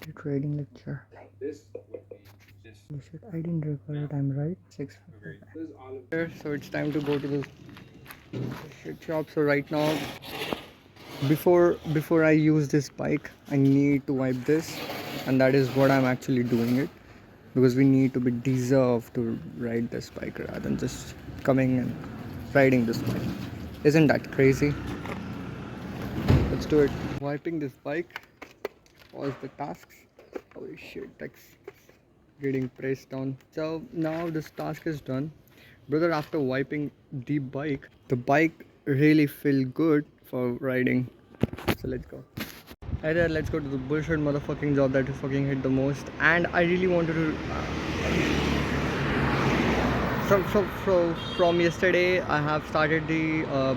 the trading lecture. Shit, I didn't record it. I'm right. 6:55. So it's time to go to the shit shop. So right now, before I use this bike, I need to wipe this, and that is what I'm actually doing it, because we need to be deserved to ride this bike rather than just coming and riding this bike. Isn't that crazy? Let's do it. Wiping this bike was the tasks. Holy shit, that's getting pressed down. So now this task is done. Brother, after wiping the bike really feel good for riding. So let's go. Hey there, let's go to the bullshit motherfucking job that you fucking hate the most. And I really wanted to from yesterday I have started the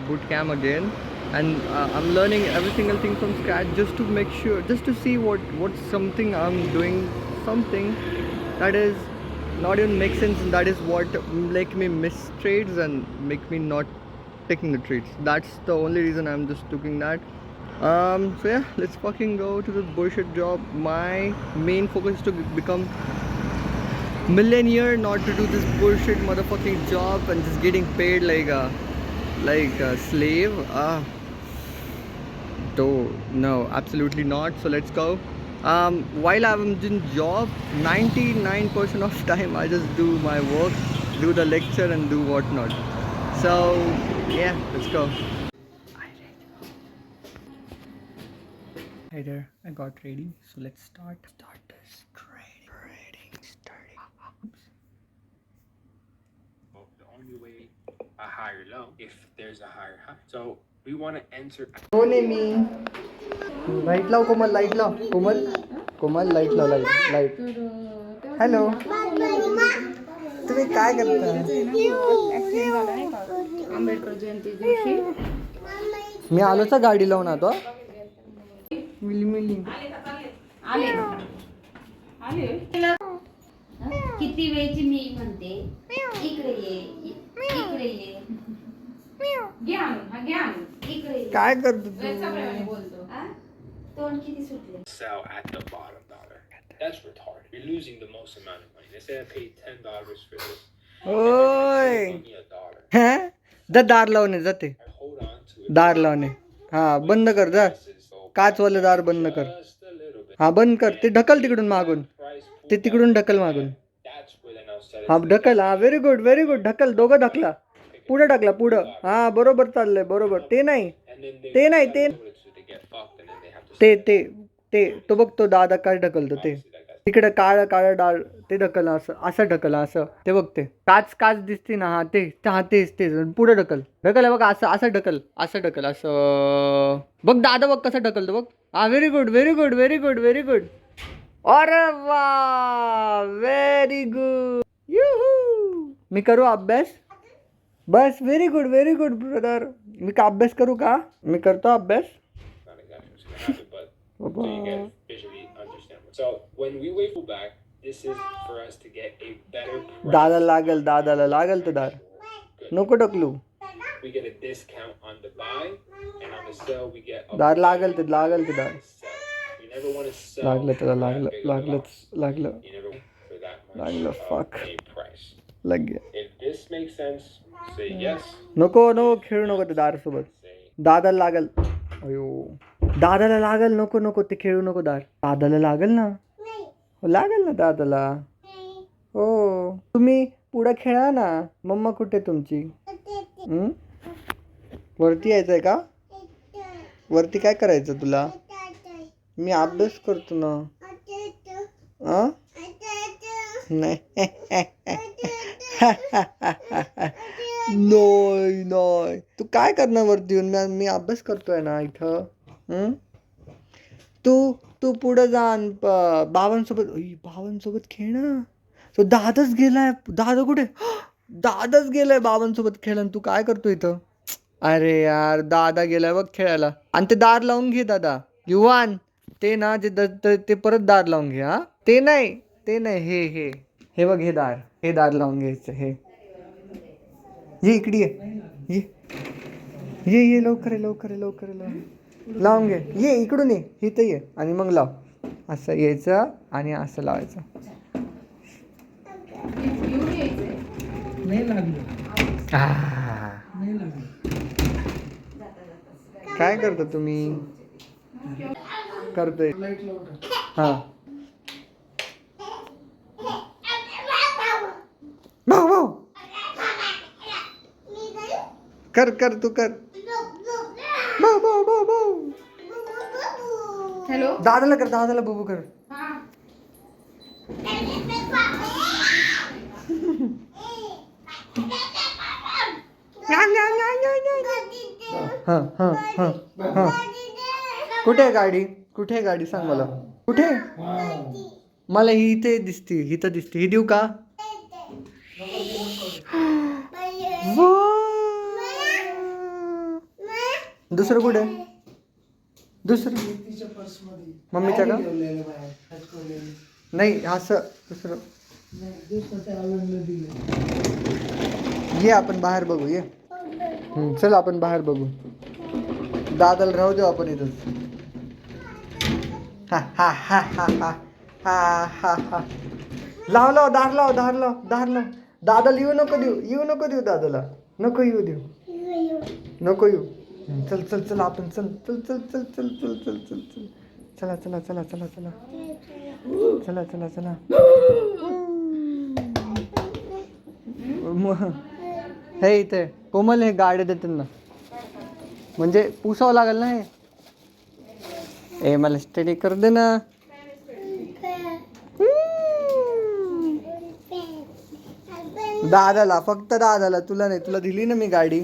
boot camp again, and I'm learning every single thing from scratch, just to make sure, just to see what's something I'm doing, something that is not even make sense, and that is what make me miss trades and make me not taking the trades. That's the only reason I'm just doing that. So yeah, let's fucking go to the bullshit job. My main focus is to become millionaire, not to do this bullshit motherfucking job and just getting paid like a slave. No, absolutely not. So let's go. While I'm in job, 99% of time I just do my work, do the lecture and do whatnot. So yeah, let's go. Hey there, I got ready. So let's start this trading. The only way a higher low if there's a higher high. So we want to enter. Light लाव कोमल, light लाव कोमल, light लाव, light. Hello, तुम्ही काय करता? आंबेडकर जयंती दिवशी मी आलो तर गाडी लावून आता. मिली आले आले किती वेळची मी म्हणते इकडे ये घ्या इकडे ये. काय करतो तू? बोलतो तोंड किती सुटले. Sell at the bottom dollar. That's retarded. You're losing the most amount of money. They say I paid $10 for this. ओय, Only $1. हा, दार लावणे जाते. Hold on to it. दार लावणे, हा बंद कर. जा, काचवाले दार बंद कर. Just a little bit. हा बंद कर. ते ढकल तिकडून मागून, Price ते तिकडून ढकल मागून. that's where they now set it. हा ढकल. हा व्हेरी गुड. ढकल, दोघं ढकला. पुढे ढकला, पुढं. हा बरोबर चाललंय, बरोबर. ते नाही, And then they ते नाही, ते they get fucked and then they have to ते तो बघ, तो दादा काय ढकलतो ते. तिकडे काळं डाळ ते ढकल, असं ढकल, असं. ते बघ, ते काच दिसते ना. हा तेच पुढे ढकल बघ, असं ढकल, असं बघ. दादा बघ कसं ढकलतो बघ. हा व्हेरी गुड. अरे वा, व्हेरी गुड. मी करू अभ्यास? बस, व्हेरी गुड ब्रदर. मी का अभ्यास करू का? मी करतो अभ्यास. not exactly what's gonna happen, but so you can visually understand. So when we wait back, this is for us to get a better price. दादाला लागल तो दार. नको ढकलू. We get a discount on the buy, and on the sell we get a दार लागल ते दार. sell. You never want to sell. लागलं त्याला, for that big of a loss. लागलं. You never for that much लागलं, of fuck. a price. लग गया. If this makes sense, say yes. नको खेळू नको ते दार सोबत. Say दादाला लागल. अयो, दादाला लागल. नको ते खेळू नको दार. दादाला लागल ना. लागल ना दादाला. हो, तुम्ही पुढे खेळा ना. मम्मा कुठे तुमची? वरती यायचंय का? वरती काय करायचं तुला? मी अभ्यास करतो ना. नाही. नाही, तू काय करणार वरती येऊन? मी अभ्यास करतोय ना इथं. तू पुढे जा, बाबांसोबत खेळ ना. तो दादाच गेलाय. दादा कुठे? दादाच गेलाय बाबांसोबत खेळायला. तू काय करतो इथं? अरे यार, दादा गेलाय बघ खेळायला. आणि ते दार लावून घे दादा. युवान, ते ना ते परत दार लावून घे. हा, ते नाही, हे बघ, हे दार लावून घ्यायचं. ये इकडे ये लवकर लावून घे. ये इकडून ये, इथं ये आणि मग लाव. असं यायचं आणि असं लावायचं. नाही लागलं. आह. नाही लागलं. काय करता तुम्ही? करतोय. लाईट लावून टाक. हा. भाऊ भाऊ कर कर तू कर. भाऊ भाऊ भाऊ भाऊ. हॅलो दादाला कर, दादाला बघू कर. हा हा हा हा. कुठे आहे गाडी? कुठे आहे गाडी? सांग मला. कुठे? मला ही इथे दिसते, इथं दिसते. ही देऊ का? दुसरं कुठे? दुसरं तिच्या पर्समध्ये. मम्मीच्या का? ठेवलेलं बाहेर. हटकवलेलं. नाही असं दुसरं. नाही, दुसरं त्या आवडलं दिलं. ये आपण बाहेर बघू. ये चल आपण बाहेर बघू. दादाला राहू देऊ आपण इथंच. हा हा हा हा हा हा हा हा. लाव लाव, दार लाव, दार लाव, दार लाव. दादाला येऊ नको देऊ, येऊ नको देऊ दादाला. नको येऊ देऊ, नको येऊ. चल चल चल आपण चल चल चल चल चल चल चल चल चल. चला चला चला चला चला चला चला चला. हे इथे कोमल, हे गाडी देते ना, म्हणजे पुसावं लागेल ना हे. ए मला स्टडी कर दे ना. दादाला, फक्त दादाला, तुला नाही. तुला दिली ना मी गाडी.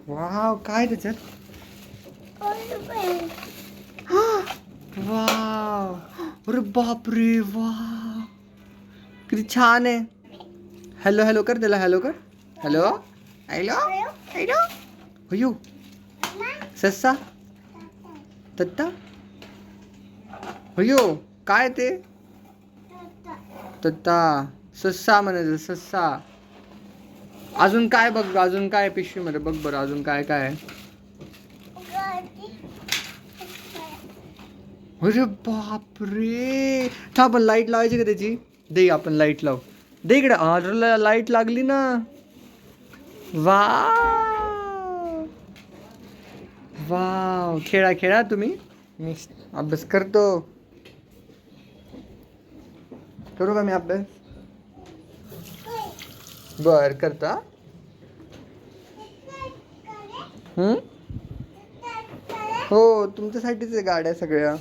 वाव, काय त्याच्यात? वाव, अरे बापरे, वाव किती छान आहे. हॅलो हॅलो कर त्याला. हॅलो कर. Hello hello hello. अयो सस्सा तत्ता. अयो काय ते? तत्ता सस्सा म्हणायचं, सस्सा. अजून काय बघ, अजून काय पिशवीमध्ये बघ बरं, अजून काय काय आहे. अरे बापरे. हा आपण लाईट लावायची का त्याची? दे आपण लाईट लावू. दे इकडे. अरे लाईट लागली ना. Wow wow. खेळा खेळा तुम्ही. मी अभ्यास करतो. करू का मी अभ्यास? बर करता. हो तुमच्यासाठीच आहे गाड्या सगळ्या.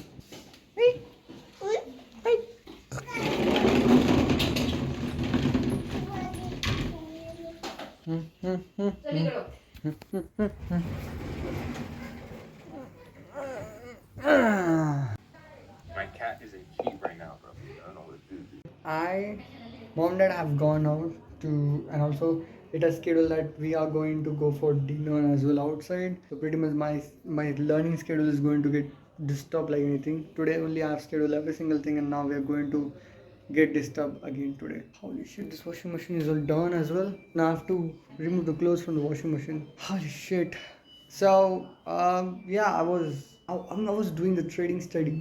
My cat is in heat right now, bro. I don't know what to do. Mom and dad have gone out to, and also it has scheduled that we are going to go for dinner as well outside. So pretty much my learning schedule is going to get disturbed like anything. Today only I have scheduled every single thing, and now we are going to get disturbed again today. Holy shit, this washing machine is all done as well. Now I have to remove the clothes from the washing machine. Holy shit. So yeah, I was doing the trading study.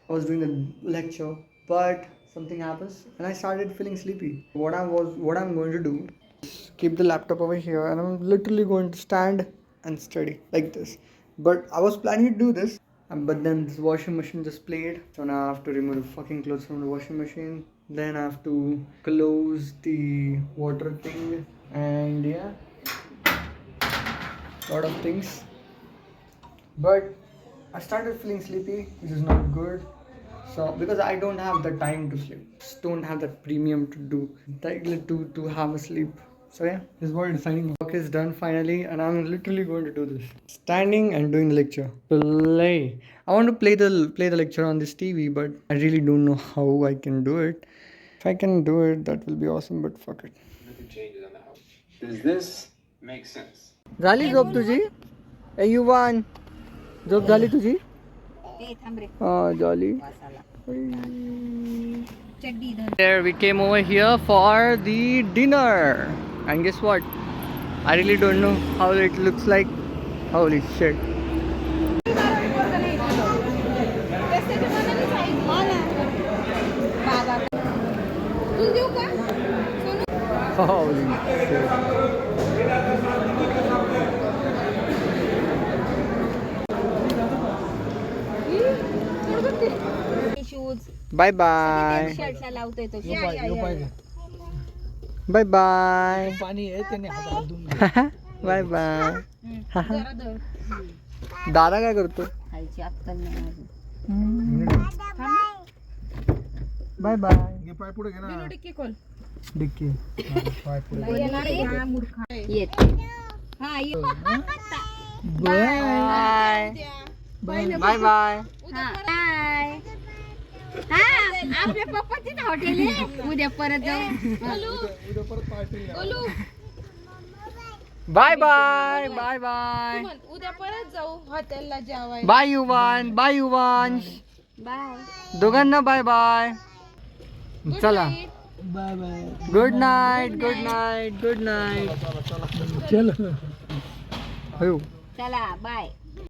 I was doing the lecture, but something happens and I started feeling sleepy. What I'm going to do is keep the laptop over here, and I'm literally going to stand and study like this. But I was planning to do this, but then this washing machine just played. So now I have to remove the fucking clothes from the washing machine. Then I have to close the water thing, and yeah, lot of things. But I started feeling sleepy, which is not good. So because I don't have the time to sleep, just don't have that premium to do to have a sleep. So yeah, this is what I'm deciding. Work is done finally, and I'm literally going to do this. Standing and doing the lecture. Play. I want to play the lecture on this TV, but I really don't know how I can do it. If I can do it, that will be awesome. But fuck it. Nothing changes on the house. Does this make sense? झाली झोप तुझी? ए युवान, झोप झाली तुझी? हाँ झाली. There we came over here for the dinner, and guess what? I really don't know how it looks like. Holy shit. Holy shit. Shoes Bye bye. शर्टला लावतोय तो Bye bye. पाणी आहे त्याने हात धुवून Bye bye. जरा धर. दादा काय करतो? खायची अक्कल नाही माझी. Bye bye. घे पाय पुढे घे ना डिक्की. पाय पुढे येत हा ये. Bye bye bye. हाय. हा आपल्या पप्पाचीच हॉटेल आहे उद्या परत जाऊ. उद्या परत party bye bye bye bye. उद्या परत जाऊ हॉटेलला जेवायला. Bye Yuvan bye Yuvan. Bye. दोघांना बाय बाय. चला bye bye good night good night good night. चलो हो चला बाय.